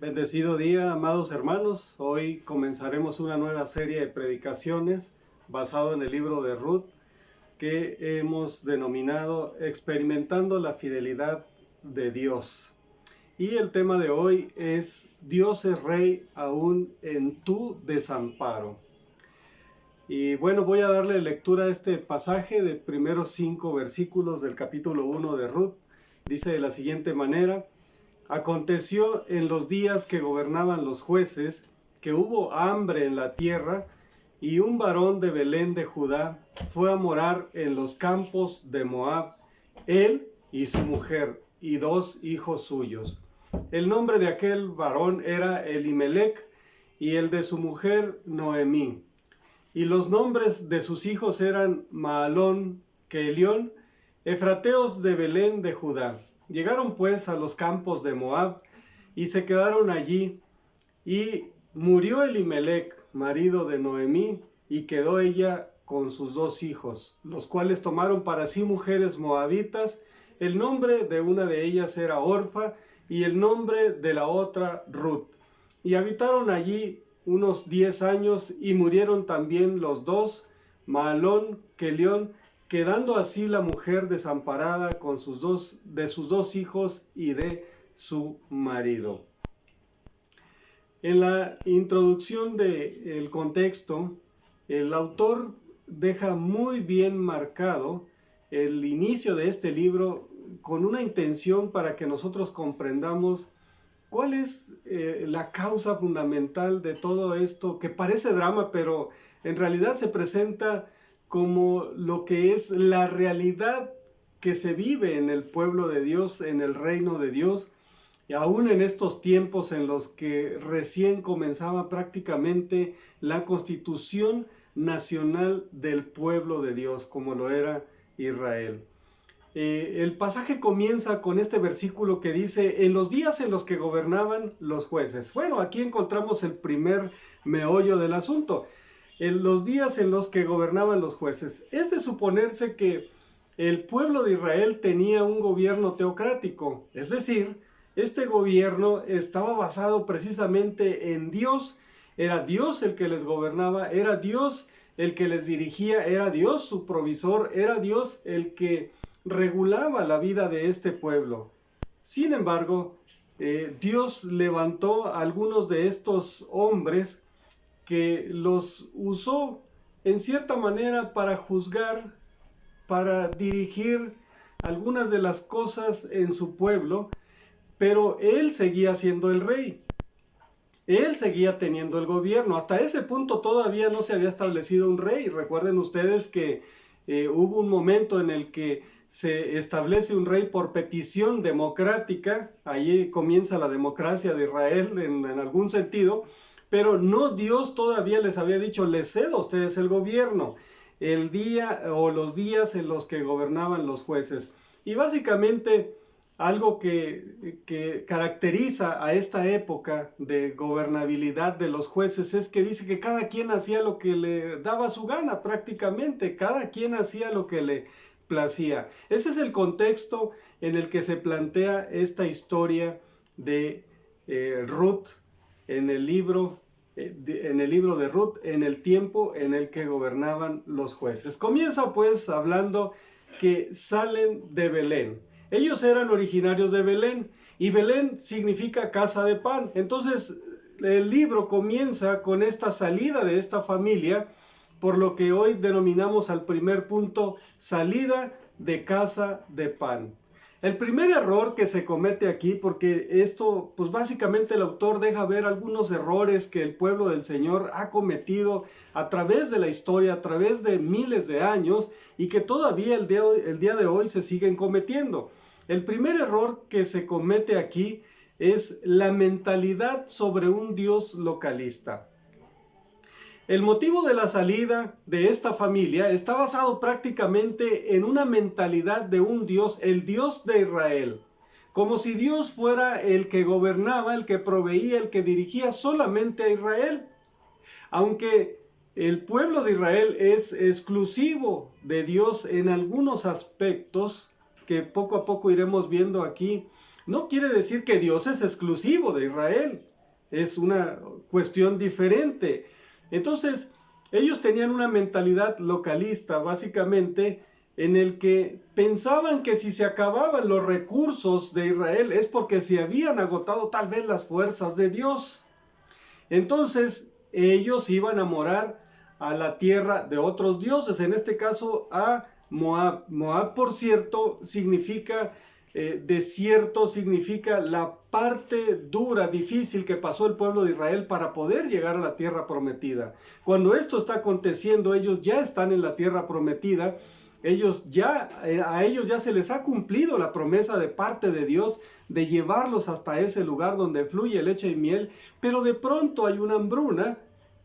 Bendecido día, amados hermanos. Hoy comenzaremos una nueva serie de predicaciones basado en el libro de Ruth que hemos denominado Experimentando la fidelidad de Dios. Y el tema de hoy es Dios es Rey aún en tu desamparo. Y bueno, voy a darle lectura a este pasaje de primeros 5 versículos del capítulo 1 de Ruth. Dice de la siguiente manera: Aconteció en los días que gobernaban los jueces, que hubo hambre en la tierra, y un varón de Belén de Judá fue a morar en los campos de Moab, él y su mujer, y 2 hijos suyos. El nombre de aquel varón era Elimelec, y el de su mujer Noemí. Y los nombres de sus hijos eran Maalón, Kelión, efrateos de Belén de Judá. Llegaron pues a los campos de Moab y se quedaron allí. Y murió Elimelec, marido de Noemí, y quedó ella con sus 2 hijos, los cuales tomaron para sí mujeres moabitas. El nombre de una de ellas era Orfa y el nombre de la otra Ruth. Y habitaron allí unos 10 años y murieron también los 2, Maalón, Kelión, quedando así la mujer desamparada con sus dos hijos y de su marido. En la introducción del contexto, el autor deja muy bien marcado el inicio de este libro con una intención para que nosotros comprendamos cuál es la causa fundamental de todo esto, que parece drama, pero en realidad se presenta como lo que es la realidad que se vive en el pueblo de Dios, en el reino de Dios, y aún en estos tiempos en los que recién comenzaba prácticamente la constitución nacional del pueblo de Dios, como lo era Israel. El pasaje comienza con este versículo que dice: en los días en los que gobernaban los jueces. Bueno, aquí encontramos el primer meollo del asunto. En los días en los que gobernaban los jueces. Es de suponerse que el pueblo de Israel tenía un gobierno teocrático, es decir, este gobierno estaba basado precisamente en Dios. Era Dios el que les gobernaba, era Dios el que les dirigía, era Dios su provisor, era Dios el que regulaba la vida de este pueblo. Sin embargo, Dios levantó a algunos de estos hombres que los usó en cierta manera para juzgar, para dirigir algunas de las cosas en su pueblo, pero él seguía siendo el rey. Él seguía teniendo el gobierno. Hasta ese punto todavía no se había establecido un rey. Recuerden ustedes que hubo un momento en el que se establece un rey por petición democrática. Allí comienza la democracia de Israel en algún sentido. Pero no, Dios todavía les había dicho: les cedo a ustedes el gobierno, el día o los días en los que gobernaban los jueces. Y básicamente algo que caracteriza a esta época de gobernabilidad de los jueces es que dice que cada quien hacía lo que le daba su gana, prácticamente, cada quien hacía lo que le placía. Ese es el contexto en el que se plantea esta historia de Ruth en el libro de Ruth, en el tiempo en el que gobernaban los jueces. Comienza pues hablando que salen de Belén. Ellos eran originarios de Belén y Belén significa casa de pan. Entonces el libro comienza con esta salida de esta familia, por lo que hoy denominamos al primer punto salida de casa de pan. El primer error que se comete aquí, porque esto, pues básicamente el autor deja ver algunos errores que el pueblo del Señor ha cometido a través de la historia, a través de miles de años, y que todavía el día de hoy se siguen cometiendo. El primer error que se comete aquí es la mentalidad sobre un Dios localista. El motivo de la salida de esta familia está basado prácticamente en una mentalidad de un Dios, el Dios de Israel. Como si Dios fuera el que gobernaba, el que proveía, el que dirigía solamente a Israel. Aunque el pueblo de Israel es exclusivo de Dios en algunos aspectos, que poco a poco iremos viendo aquí, no quiere decir que Dios es exclusivo de Israel. es una cuestión diferente. Entonces, ellos tenían una mentalidad localista, básicamente, en el que pensaban que si se acababan los recursos de Israel es porque se habían agotado tal vez las fuerzas de Dios. Entonces, ellos iban a morar a la tierra de otros dioses, en este caso a Moab. Moab, por cierto, significa desierto, significa la parte dura, difícil que pasó el pueblo de Israel para poder llegar a la tierra prometida. Cuando esto está aconteciendo, ellos ya están en la tierra prometida. A ellos ya se les ha cumplido la promesa de parte de Dios de llevarlos hasta ese lugar donde fluye leche y miel, pero de pronto hay una hambruna,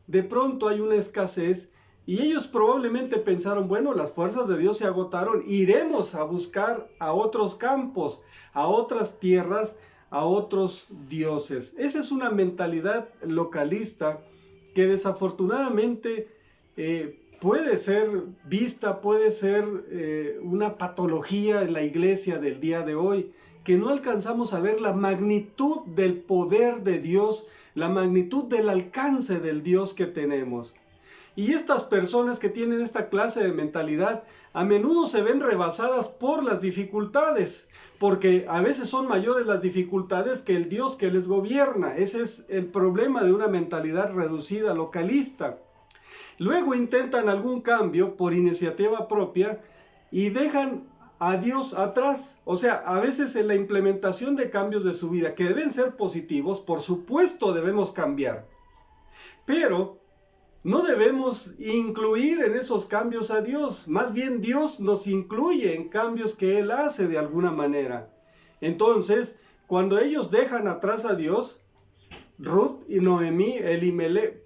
de pronto hay una escasez, y ellos probablemente pensaron, bueno, las fuerzas de Dios se agotaron, iremos a buscar a otros campos, a otras tierras, a otros dioses. Esa es una mentalidad localista que desafortunadamente puede ser vista, puede ser una patología en la iglesia del día de hoy, que no alcanzamos a ver la magnitud del poder de Dios, la magnitud del alcance del Dios que tenemos. Y estas personas que tienen esta clase de mentalidad a menudo se ven rebasadas por las dificultades, porque a veces son mayores las dificultades que el Dios que les gobierna. Ese es el problema de una mentalidad reducida, localista. Luego intentan algún cambio por iniciativa propia y dejan a Dios atrás. O sea, a veces en la implementación de cambios de su vida que deben ser positivos, por supuesto debemos cambiar, pero no debemos incluir en esos cambios a Dios. Más bien Dios nos incluye en cambios que Él hace de alguna manera. Entonces, cuando ellos dejan atrás a Dios, Ruth y Noemí, Elimelech,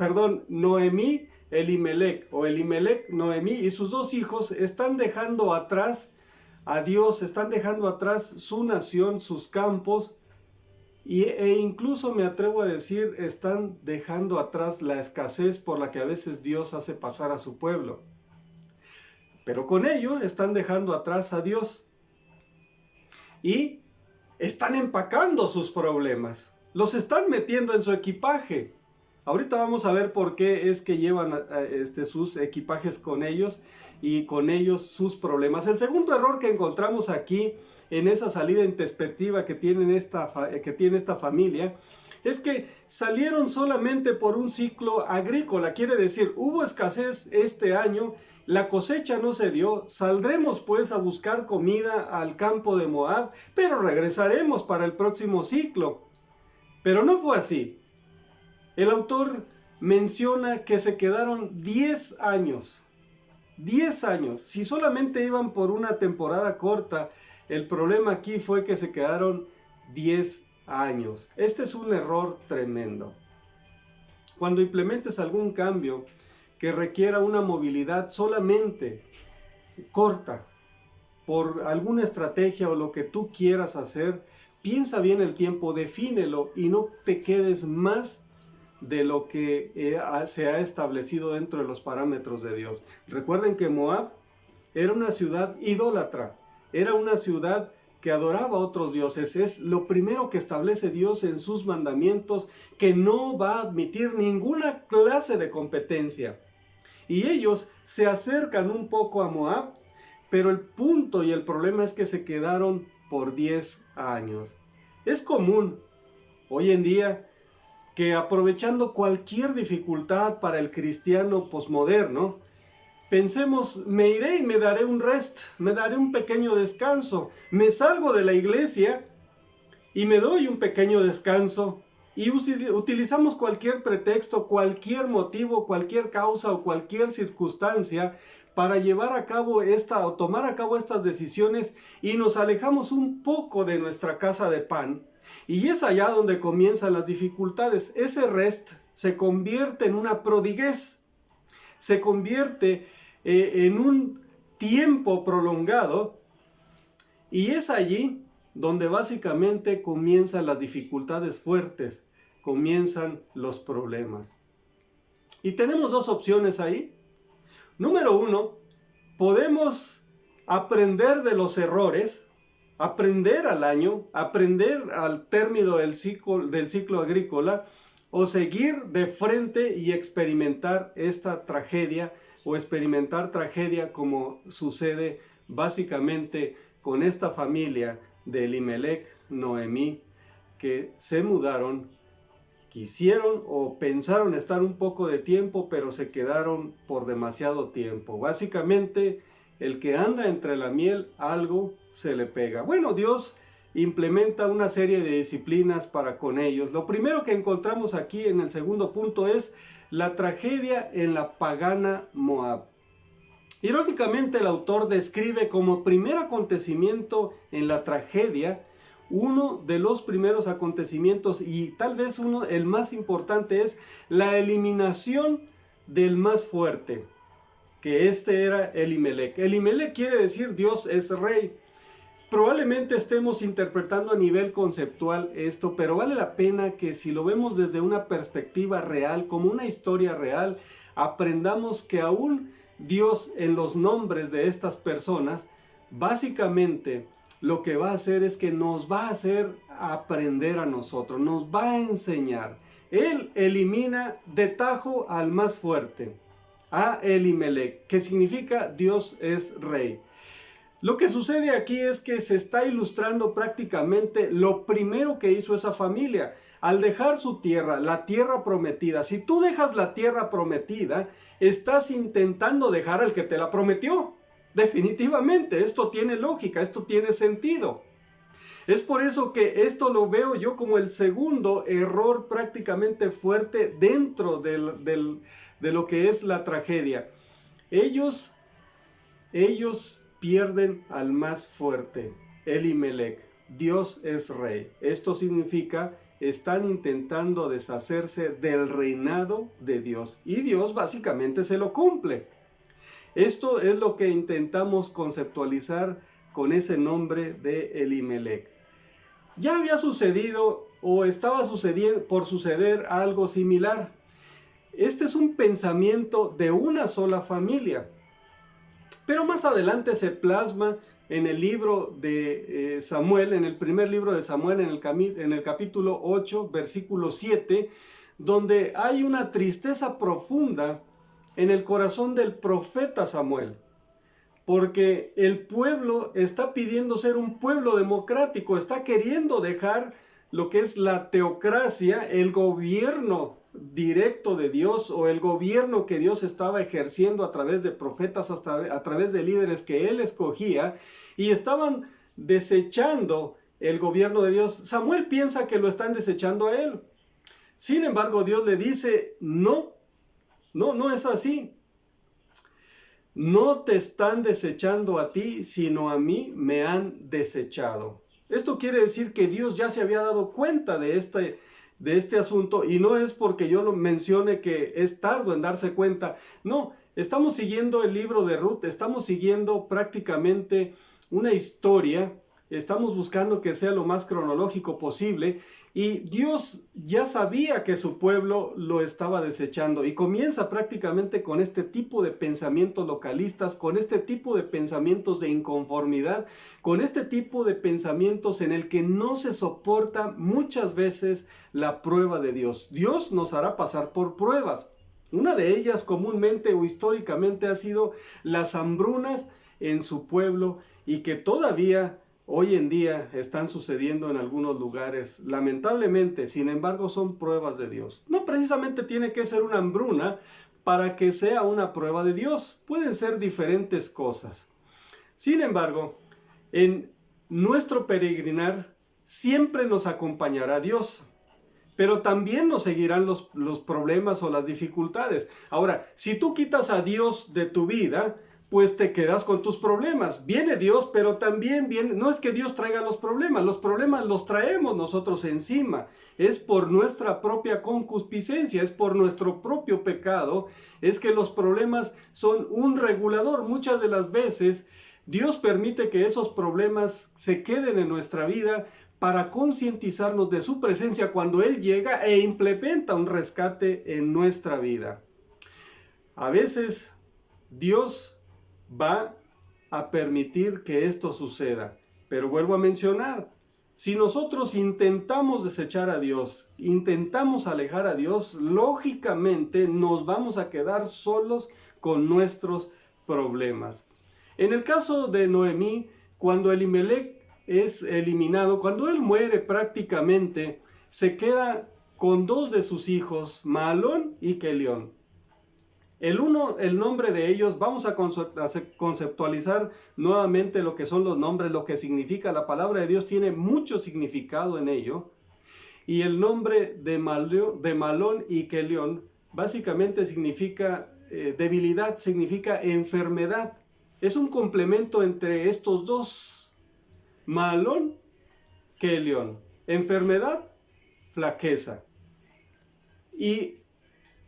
Noemí y sus dos hijos están dejando atrás a Dios, están dejando atrás su nación, sus campos, e incluso me atrevo a decir, están dejando atrás la escasez por la que a veces Dios hace pasar a su pueblo. Pero con ello están dejando atrás a Dios y están empacando sus problemas, los están metiendo en su equipaje. Ahorita vamos a ver por qué es que llevan sus equipajes con ellos y con ellos sus problemas. El segundo error que encontramos aquí en esa salida en perspectiva que tiene esta familia es que salieron solamente por un ciclo agrícola. Quiere decir, hubo escasez este año, la cosecha no se dio, saldremos pues a buscar comida al campo de Moab, pero regresaremos para el próximo ciclo. Pero no fue así. El autor menciona que se quedaron 10 años. 10 años. Si solamente iban por una temporada corta, el problema aquí fue que se quedaron 10 años. Este es un error tremendo. Cuando implementes algún cambio que requiera una movilidad solamente corta, por alguna estrategia o lo que tú quieras hacer, piensa bien el tiempo, defínelo y no te quedes más de lo que se ha establecido dentro de los parámetros de Dios. Recuerden que Moab era una ciudad idólatra, era una ciudad que adoraba a otros dioses. Es lo primero que establece Dios en sus mandamientos, que no va a admitir ninguna clase de competencia. Y ellos se acercan un poco a Moab, pero el punto y el problema es que se quedaron por 10 años. Es común hoy en día que aprovechando cualquier dificultad para el cristiano posmoderno, pensemos, me iré y me daré un rest, me daré un pequeño descanso, me salgo de la iglesia y me doy un pequeño descanso, y utilizamos cualquier pretexto, cualquier motivo, cualquier causa o cualquier circunstancia para llevar a cabo o tomar a cabo estas decisiones, y nos alejamos un poco de nuestra casa de pan. Y es allá donde comienzan las dificultades. Ese rest se convierte en una prodiguez, se convierte en un tiempo prolongado, y es allí donde básicamente comienzan las dificultades fuertes, comienzan los problemas. Y tenemos dos opciones ahí. Número uno, podemos aprender de los errores, aprender al año, aprender al término del ciclo agrícola o seguir de frente y experimentar esta tragedia o experimentar tragedia como sucede básicamente con esta familia de Elimelech, Noemí, que se mudaron, quisieron o pensaron estar un poco de tiempo, pero se quedaron por demasiado tiempo. Básicamente, el que anda entre la miel, algo se le pega. Bueno, Dios implementa una serie de disciplinas para con ellos. Lo primero que encontramos aquí en el segundo punto es la tragedia en la pagana Moab. Irónicamente, el autor describe como primer acontecimiento en la tragedia uno de los primeros acontecimientos, y tal vez el más importante, es la eliminación del más fuerte, que este era Elimelech. Elimelech quiere decir Dios es rey. Probablemente estemos interpretando a nivel conceptual esto, pero vale la pena que si lo vemos desde una perspectiva real, como una historia real, aprendamos que aún Dios, en los nombres de estas personas, básicamente lo que va a hacer es que nos va a hacer aprender a nosotros, nos va a enseñar. Él elimina de tajo al más fuerte, a Elimelech, que significa Dios es rey. Lo que sucede aquí es que se está ilustrando prácticamente lo primero que hizo esa familia. Al dejar su tierra, la tierra prometida. Si tú dejas la tierra prometida, estás intentando dejar al que te la prometió. Definitivamente, esto tiene lógica, esto tiene sentido. Es por eso que esto lo veo yo como el segundo error prácticamente fuerte dentro de lo que es la tragedia. Ellos pierden al más fuerte, Elimelech. Dios es rey. Esto significa, están intentando deshacerse del reinado de Dios. Y Dios básicamente se lo cumple. Esto es lo que intentamos conceptualizar con ese nombre de Elimelech. Ya había sucedido o estaba sucediendo por suceder algo similar. Este es un pensamiento de una sola familia. Pero más adelante se plasma en el libro de Samuel, en el primer libro de Samuel, en el capítulo 8, versículo 7, donde hay una tristeza profunda en el corazón del profeta Samuel, porque el pueblo está pidiendo ser un pueblo democrático, está queriendo dejar lo que es la teocracia, el gobierno directo de Dios, o el gobierno que Dios estaba ejerciendo a través de profetas, a través de líderes que él escogía, y estaban desechando el gobierno de Dios. Samuel piensa que lo están desechando a él. Sin embargo, Dios le dice, no es así. No te están desechando a ti, sino a mí me han desechado. Esto quiere decir que Dios ya se había dado cuenta de este asunto, y no es porque yo lo mencione que es tardo en darse cuenta. No, estamos siguiendo el libro de Ruth, estamos siguiendo prácticamente una historia, estamos buscando que sea lo más cronológico posible, y Dios ya sabía que su pueblo lo estaba desechando, y comienza prácticamente con este tipo de pensamientos localistas, con este tipo de pensamientos de inconformidad, con este tipo de pensamientos en el que no se soporta muchas veces la prueba de Dios. Dios nos hará pasar por pruebas. Una de ellas comúnmente o históricamente ha sido las hambrunas en su pueblo, y que todavía hoy en día están sucediendo en algunos lugares, lamentablemente. Sin embargo, son pruebas de Dios. No precisamente tiene que ser una hambruna para que sea una prueba de Dios. Pueden ser diferentes cosas. Sin embargo, en nuestro peregrinar siempre nos acompañará Dios, pero también nos seguirán los problemas o las dificultades. Ahora, si tú quitas a Dios de tu vida, pues te quedas con tus problemas. Viene Dios, pero también viene, no es que Dios traiga los problemas los traemos nosotros encima. Es por nuestra propia concupiscencia, es por nuestro propio pecado, es que los problemas son un regulador. Muchas de las veces Dios permite que esos problemas se queden en nuestra vida para concientizarnos de su presencia cuando Él llega e implementa un rescate en nuestra vida. A veces Dios va a permitir que esto suceda, pero vuelvo a mencionar, Si nosotros intentamos desechar a Dios, intentamos alejar a Dios, lógicamente nos vamos a quedar solos con nuestros problemas. En el caso de Noemí, cuando Elimelec es eliminado, cuando él muere prácticamente, se queda con dos de sus hijos, Mahalón y Kelión. El nombre de ellos, vamos a conceptualizar nuevamente lo que son los nombres, lo que significa. La palabra de Dios tiene mucho significado en ello. Y el nombre de Mahalón y Kelión básicamente significa debilidad, significa enfermedad. Es un complemento entre estos dos. Mahalón, Kelión. Enfermedad, flaqueza. Y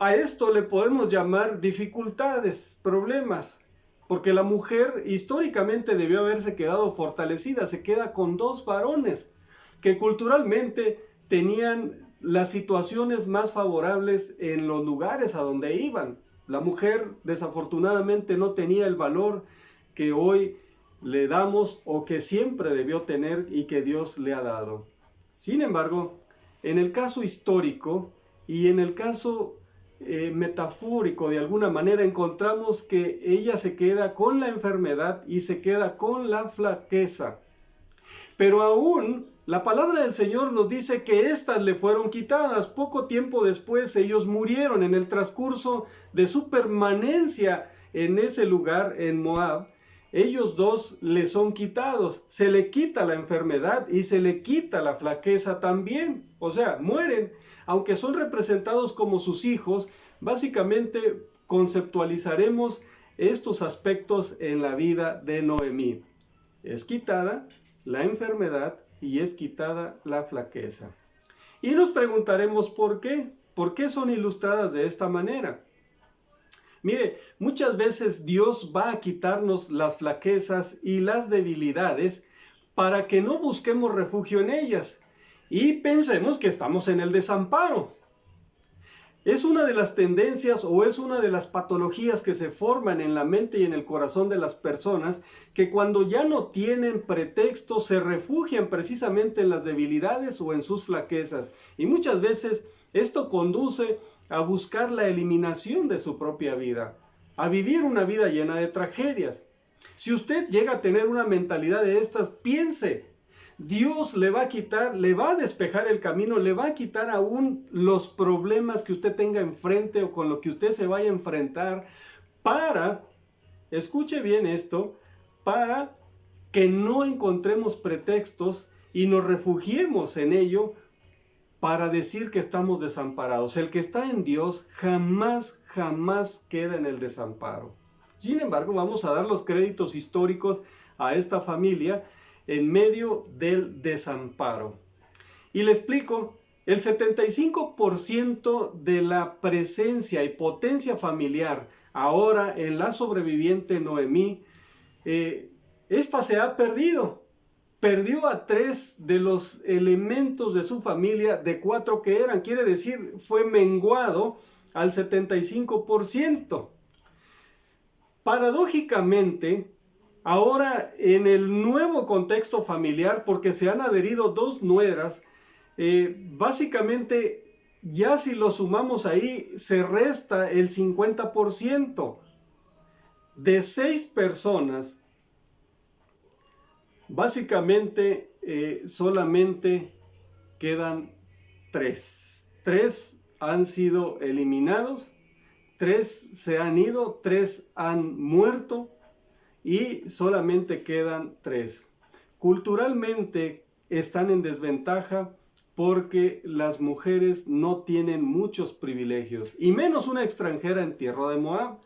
a esto le podemos llamar dificultades, problemas, porque la mujer históricamente debió haberse quedado fortalecida, se queda con dos varones que culturalmente tenían las situaciones más favorables en los lugares a donde iban. La mujer desafortunadamente no tenía el valor que hoy le damos o que siempre debió tener y que Dios le ha dado. Sin embargo, en el caso histórico y en el caso metafórico, de alguna manera, encontramos que ella se queda con la enfermedad y se queda con la flaqueza. Pero aún la palabra del Señor nos dice que éstas le fueron quitadas. Poco tiempo después ellos murieron. En el transcurso de su permanencia en ese lugar, en Moab, ellos dos le son quitados. Se le quita la enfermedad y se le quita la flaqueza también. O sea, mueren. Aunque son representados como sus hijos, básicamente conceptualizaremos estos aspectos en la vida de Noemí. Es quitada la enfermedad y es quitada la flaqueza. Y nos preguntaremos por qué. ¿Por qué son ilustradas de esta manera? Mire, muchas veces Dios va a quitarnos las flaquezas y las debilidades para que no busquemos refugio en ellas y pensemos que estamos en el desamparo. Es una de las tendencias o es una de las patologías que se forman en la mente y en el corazón de las personas, que cuando ya no tienen pretexto se refugian precisamente en las debilidades o en sus flaquezas. Y muchas veces esto conduce a buscar la eliminación de su propia vida, a vivir una vida llena de tragedias. Si usted llega a tener una mentalidad de estas, piense, Dios le va a quitar, le va a despejar el camino, le va a quitar aún los problemas que usted tenga enfrente o con lo que usted se vaya a enfrentar para, escuche bien esto, para que no encontremos pretextos y nos refugiemos en ello para decir que estamos desamparados. El que está en Dios jamás queda en el desamparo. Sin embargo, vamos a dar los créditos históricos a esta familia en medio del desamparo. Y le explico, el 75% de la presencia y potencia familiar ahora en la sobreviviente Noemí, esta se ha perdido. Perdió a 3 de los elementos de su familia, de 4 que eran, quiere decir, fue menguado al 75%. Paradójicamente, ahora en el nuevo contexto familiar, porque se han adherido 2 nueras, básicamente ya si lo sumamos ahí, se resta el 50%. De 6 personas, básicamente solamente quedan 3. 3 han sido eliminados, 3 se han ido, 3 han muerto y solamente quedan 3. Culturalmente están en desventaja porque las mujeres no tienen muchos privilegios, y menos una extranjera en tierra de Moab.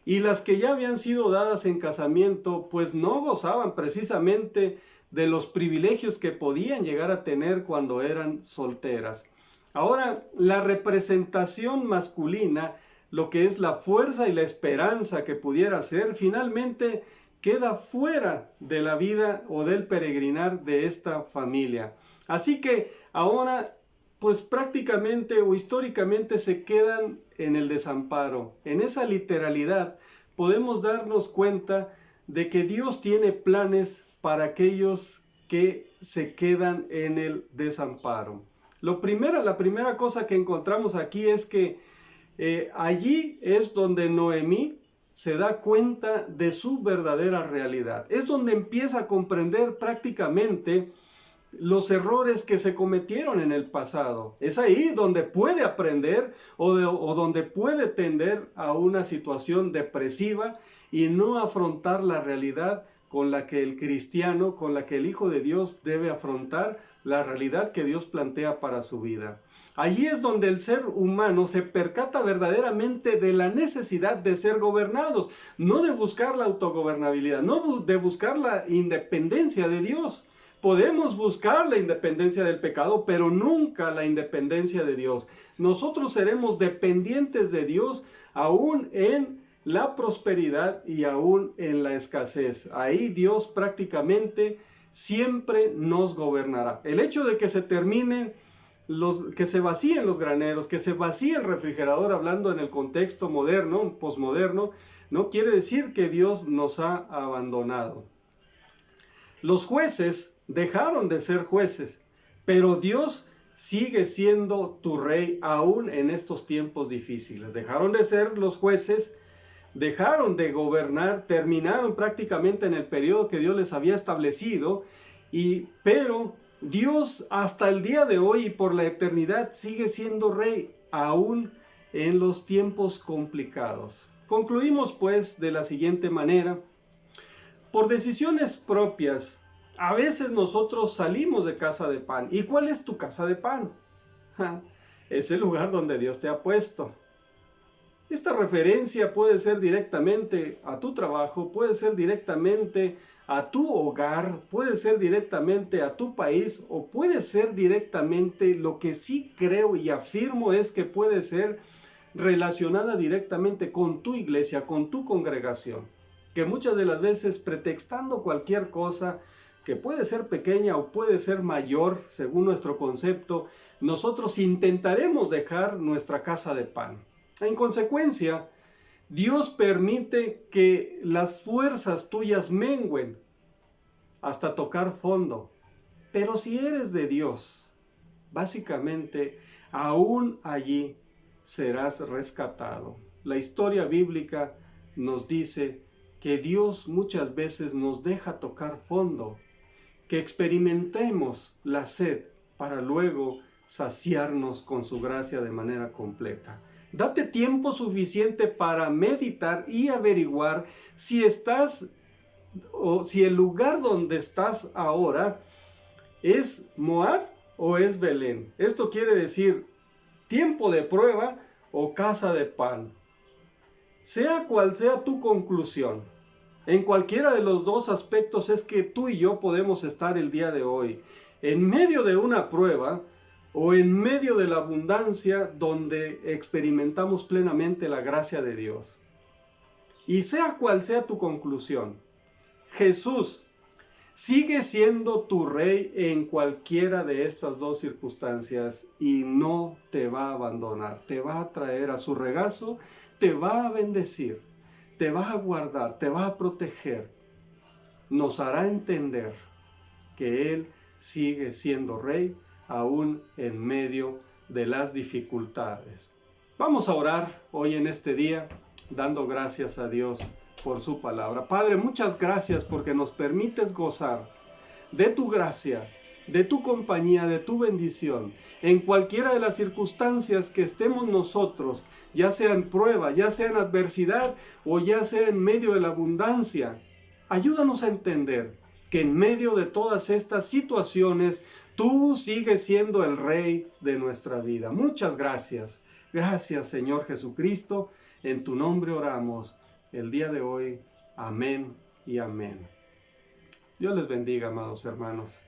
Y las que ya habían sido dadas en casamiento, pues no gozaban precisamente de los privilegios que podían llegar a tener cuando eran solteras. Ahora, la representación masculina, lo que es la fuerza y la esperanza que pudiera ser, finalmente queda fuera de la vida o del peregrinar de esta familia. Así que ahora, pues prácticamente o históricamente se quedan en el desamparo. En esa literalidad podemos darnos cuenta de que Dios tiene planes para aquellos que se quedan en el desamparo. La primera cosa que encontramos aquí es que allí es donde Noemí se da cuenta de su verdadera realidad. Es donde empieza a comprender prácticamente los errores que se cometieron en el pasado. Es ahí donde puede aprender o donde puede tender a una situación depresiva y no afrontar la realidad con la que el cristiano, con la que el Hijo de Dios debe afrontar la realidad que Dios plantea para su vida. Allí es donde el ser humano se percata verdaderamente de la necesidad de ser gobernados, no de buscar la autogobernabilidad, no de buscar la independencia de Dios. Podemos buscar la independencia del pecado, pero nunca la independencia de Dios. Nosotros seremos dependientes de Dios aún en la prosperidad y aún en la escasez. Ahí Dios prácticamente siempre nos gobernará. El hecho de que se terminen que se vacíen los graneros, que se vacíe el refrigerador, hablando en el contexto moderno, posmoderno, no quiere decir que Dios nos ha abandonado. Los jueces dejaron de ser jueces, pero Dios sigue siendo tu rey aún en estos tiempos difíciles. Dejaron de ser los jueces, dejaron de gobernar, terminaron prácticamente en el periodo que Dios les había establecido, pero Dios hasta el día de hoy y por la eternidad sigue siendo rey, aún en los tiempos complicados. Concluimos pues de la siguiente manera: por decisiones propias, a veces nosotros salimos de casa de pan. ¿Y cuál es tu casa de pan? Es el lugar donde Dios te ha puesto. Esta referencia puede ser directamente a tu trabajo, puede ser directamente a tu hogar, puede ser directamente a tu país o puede ser directamente, lo que sí creo y afirmo es que puede ser relacionada directamente con tu iglesia, con tu congregación, que muchas de las veces, pretextando cualquier cosa que puede ser pequeña o puede ser mayor según nuestro concepto, nosotros intentaremos dejar nuestra casa de pan. En consecuencia, Dios permite que las fuerzas tuyas mengüen hasta tocar fondo. Pero si eres de Dios, básicamente, aún allí serás rescatado. La historia bíblica nos dice que Dios muchas veces nos deja tocar fondo, que experimentemos la sed para luego saciarnos con su gracia de manera completa. Date tiempo suficiente para meditar y averiguar si el lugar donde estás ahora es Moab o es Belén. Esto quiere decir tiempo de prueba o casa de pan. Sea cual sea tu conclusión, en cualquiera de los dos aspectos es que tú y yo podemos estar el día de hoy en medio de una prueba o en medio de la abundancia donde experimentamos plenamente la gracia de Dios. Y sea cual sea tu conclusión, Jesús sigue siendo tu rey en cualquiera de estas dos circunstancias y no te va a abandonar. Te va a traer a su regazo, te va a bendecir, te va a guardar, te va a proteger. Nos hará entender que Él sigue siendo rey aún en medio de las dificultades. Vamos a orar hoy en este día dando gracias a Dios por su palabra. Padre, muchas gracias porque nos permites gozar de tu gracia, de tu compañía, de tu bendición, en cualquiera de las circunstancias que estemos nosotros, ya sea en prueba, ya sea en adversidad o ya sea en medio de la abundancia. Ayúdanos a entender que en medio de todas estas situaciones, tú sigues siendo el Rey de nuestra vida. Muchas gracias. Gracias, Señor Jesucristo. En tu nombre oramos el día de hoy. Amén y amén. Dios les bendiga, amados hermanos.